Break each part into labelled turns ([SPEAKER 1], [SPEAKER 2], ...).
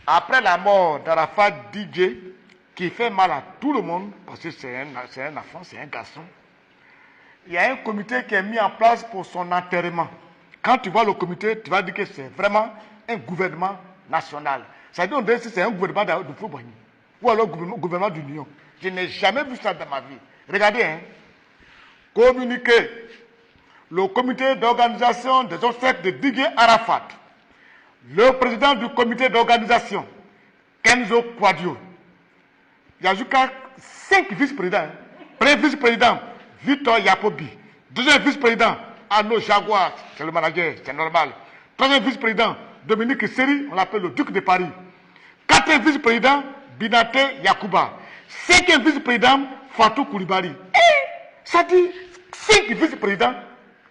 [SPEAKER 1] Après la mort d'Arafat DJ, qui fait mal à tout le monde, parce que c'est un enfant, c'est un garçon, il y a un comité qui est mis en place pour son enterrement. Quand tu vois le comité, tu vas dire que c'est vraiment un gouvernement national. Ça veut dire que c'est un gouvernement de Foubani, ou alors gouvernement d'union. Je n'ai jamais vu ça dans ma vie. Regardez, hein. Communiqué. Le comité d'organisation des obsèques de Didier Arafat. Le président du comité d'organisation, Kenzo Kouadio. Il y a jusqu'à 5 vice-présidents. Premier vice-président, Victor Yapobi. Deuxième vice-président, Arnaud Jaguar, c'est le manager, c'est normal. Troisième vice-président, Dominique Seri, on l'appelle le duc de Paris. Quatrième vice-président, Binaté Yakouba. Cinquième vice-président, Fatou Koulibaly. Et ça dit 5 vice-présidents,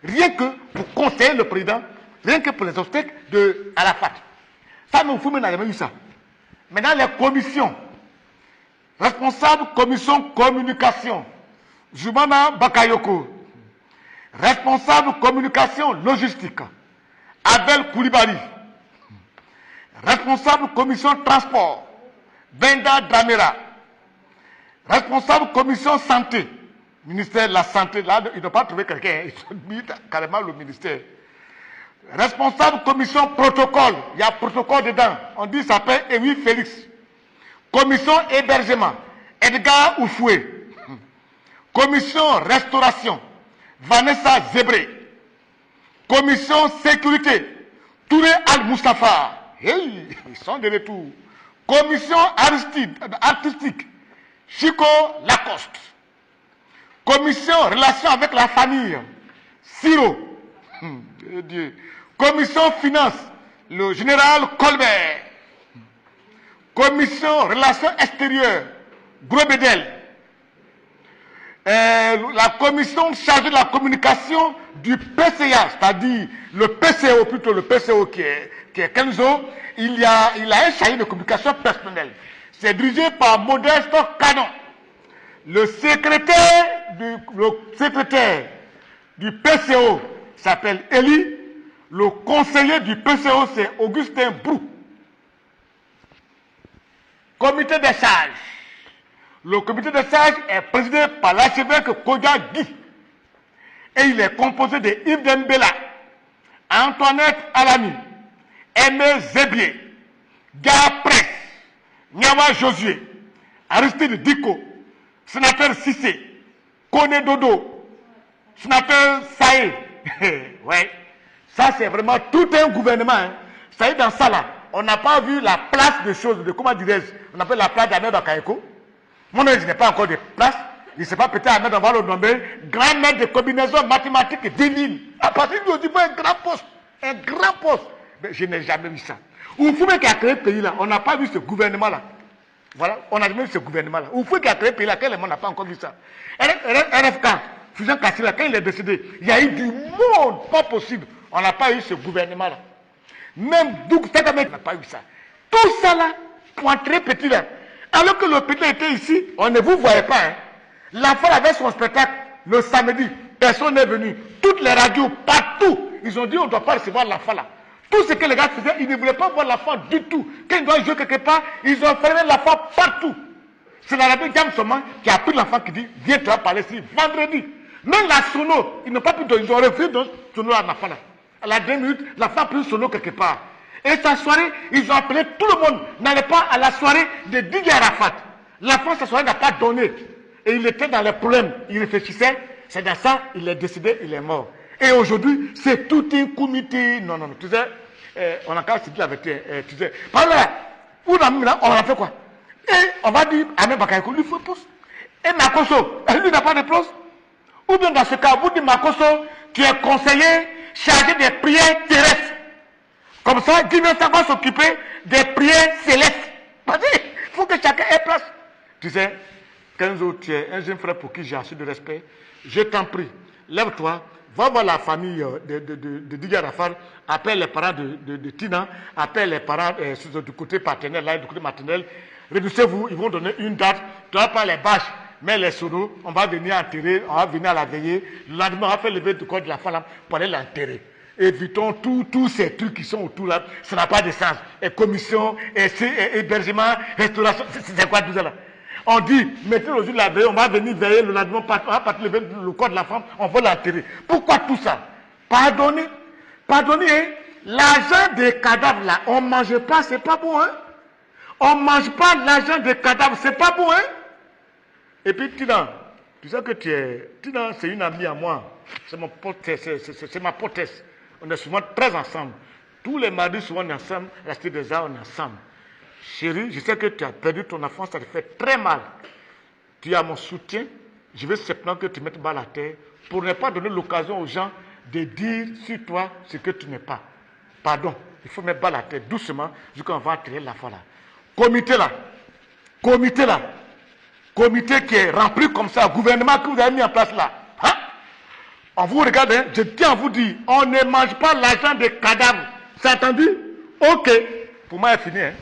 [SPEAKER 1] rien que pour conseiller le président, rien que pour les obstacles de Arafat. Ça, nous n'a jamais eu ça. Maintenant, les commissions. Responsable commission communication, Jumana Bakayoko. Responsable communication logistique, Abel Koulibaly. Responsable commission transport, Benda Dramera. Responsable commission santé, ministère de la santé. Là, ils n'ont pas trouvé quelqu'un, ils ont mis carrément le ministère. Responsable commission protocole, il y a protocole dedans. On dit ça s'appelle Émile Félix. Commission hébergement, Edgar Oufoué. Commission restauration, Vanessa Zébré. Commission sécurité, Touré Al-Mustafa. Hey, ils sont de retour. Commission artistique, Chico Lacoste. Commission relation avec la famille, Siro. Dieu. Commission finance, le général Colbert. Commission relations extérieures, Gros Bédel. La commission chargée de la communication du PCA, c'est-à-dire le PCO, plutôt le PCO qui est Kenzo, il a un chargé de communication personnelle. C'est dirigé par Modeste Canon. Le secrétaire du PCO s'appelle Eli. Le conseiller du PCO, c'est Augustin Brou. Comité des sages. Le comité des sages est présidé par l'archevêque Kodia Guy. Et il est composé de Yves Dembela, Antoinette Alami, Aimé Zébier, Gare Presse, Nyawa Josué, Aristide Diko, sénateur Sissé, Kone Dodo, sénateur Saïd. Ouais. Ça, c'est vraiment tout un gouvernement. Hein. Ça y est, dans ça là, on n'a pas vu la place de choses, de comment dirais-je, on appelle la place d'Ahmed Bakayoko. Mon je n'ai pas encore de place. Il ne sait pas peut-être Ahmed, on va le nommer grand maître de combinaison mathématique et d'énigmes. À partir du un grand poste. Un grand poste. Mais je n'ai jamais vu ça. Oufoué qui a créé le pays là, on n'a pas vu ce gouvernement là. Voilà, on n'a jamais vu ce gouvernement là. Oufoué qui a créé le pays là, quel monde n'a pas encore vu ça. RFK, Fusion Kassila, quand il est décédé, il y a eu du monde, pas possible. On n'a pas eu ce gouvernement là. Même Doug Fekame n'a pas eu ça. Tout ça là, pour un très petit là. Alors que le petit était ici, on ne vous voyait pas. Hein. L'enfant avait son spectacle le samedi. Personne n'est venu. Toutes les radios, partout, ils ont dit on ne doit pas recevoir l'enfant là. Tout ce que les gars faisaient, ils ne voulaient pas voir l'enfant du tout. Quand ils doivent jouer quelque part, ils ont fermé l'enfant partout. C'est la radio Jam Soman qui a pris l'enfant qui dit viens te parler ici vendredi. Même la sono, ils n'ont pas pu donner, ils ont refusé de sono à l'enfant là. À la 2 minutes, l'enfant a pris sono quelque part. Et sa soirée, ils ont appelé tout le monde. N'allait pas à la soirée de Didier Arafat. L'enfant, sa soirée n'a pas donné. Et il était dans les problèmes. Il réfléchissait. C'est dans ça, il est décédé, il est mort. Et aujourd'hui, c'est tout un comité. Non, tu sais, on a encore dit la vérité. Tu sais, par là, on a fait quoi? Et on va dire, Ahmed Bakayoko, lui, il faut un poste. Et Makoso, lui n'a pas de poste. Ou bien dans ce cas, vous dites Makoso, qui est conseiller chargé des prières terrestres. Comme ça, Guy Vincent va s'occuper des prières célestes. Parce qu'il faut que chacun ait place. Tu sais, Kenzo, tu es un jeune frère pour qui j'ai assez de respect. Je t'en prie, lève-toi, va voir la famille de Didier Arafat, appelle les parents de Tina, appelle les parents du côté paternel, là, du côté maternel. Réduisez-vous, ils vont donner une date. Tu n'as pas les bâches, mais les sonos, on va venir enterrer, on va venir à la veillée. Le lendemain, on va faire lever du corps de la femme pour aller l'enterrer. Évitons tous ces trucs qui sont autour là. Ça n'a pas de sens. Et commission, et hébergement, restauration, c'est quoi tout ça là? On dit, mettez le jour de la veille, on va venir veiller le lendemain, on va partir le corps de la femme, on va l'enterrer. Pourquoi tout ça? Pardonnez. Pardonnez, hein? L'argent des cadavres là, on ne mange pas, c'est pas bon, hein? On ne mange pas l'argent des cadavres, c'est pas bon, hein? Et puis Tina, tu sais que Tina, c'est une amie à moi. C'est ma potes. On est souvent très ensemble. Tous les mardis, souvent on est ensemble. La Cité des Arts, on est ensemble. Chérie, je sais que tu as perdu ton enfant, ça te fait très mal. Tu as mon soutien. Je veux simplement que tu mettes bas la terre pour ne pas donner l'occasion aux gens de dire sur toi ce que tu n'es pas. Pardon, il faut mettre bas la terre doucement jusqu'à on va enterrer la foi là. Comité là. Comité qui est rempli comme ça, gouvernement que vous avez mis en place là. Hein? On vous regarde, hein? Je tiens à vous dire, on ne mange pas l'argent des cadavres. C'est entendu? Ok. Pour moi, c'est fini. Hein?